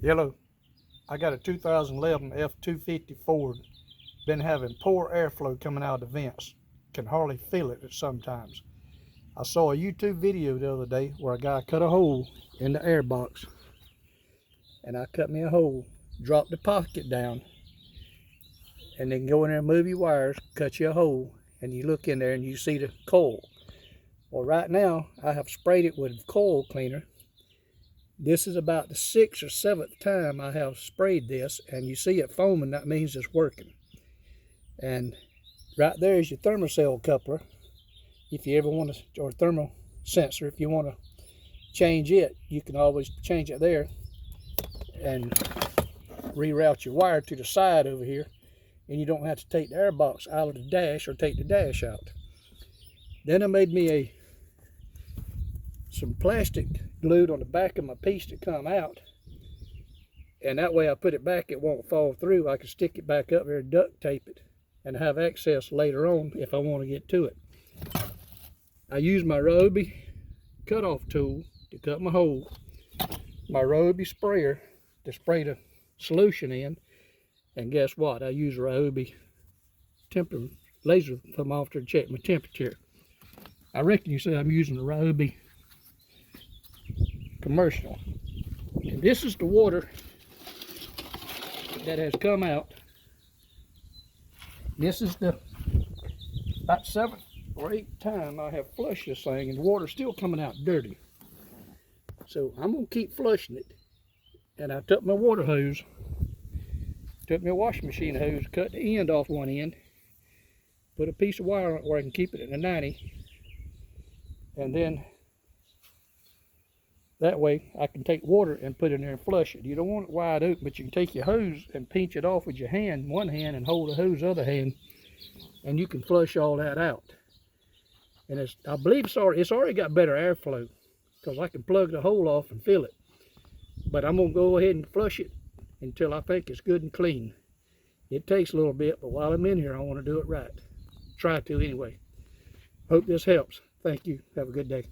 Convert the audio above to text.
Yellow, I got a 2011 F250 Ford. Been having poor airflow coming out of the vents. Can hardly feel it at sometimes. I saw a YouTube video the other day where a guy cut a hole in the air box. And I cut me a hole, dropped the pocket down, and then go in there and move your wires, cut you a hole, and you look in there and you see the coil. Well, right now I have sprayed it with coil cleaner. This is about the 6th or 7th time I have sprayed this, and you see it foaming. That means it's working. And right there is your thermocell coupler. If you ever want to, or thermal sensor, if you want to change it, you can always change it there and reroute your wire to the side over here, and you don't have to take the air box out of the dash or take the dash out. Then I made me some plastic glued on the back of my piece to come out, and that way I put it back, it won't fall through. I can stick it back up there, duct tape it, and have access later on if I want to get to it. I use my Ryobi cutoff tool to cut my hole, my Ryobi sprayer to spray the solution in, and guess what? I use Ryobi laser thermometer to check my temperature. I reckon you say I'm using the Ryobi commercial. And this is the water that has come out. This is the about 7th or 8th time I have flushed this thing, and the water's still coming out dirty. So I'm gonna keep flushing it. And I took my water hose, took my washing machine hose, cut the end off one end, put a piece of wire on it where I can keep it at a 90, and then that way I can take water and put it in there and flush it. You don't want it wide open, but you can take your hose and pinch it off with your hand, one hand, and hold the hose other hand, and you can flush all that out. And I believe it's already got better airflow, because I can plug the hole off and fill it. But I'm going to go ahead and flush it until I think it's good and clean. It takes a little bit, but while I'm in here I want to do it right. Try to anyway. Hope this helps. Thank you. Have a good day.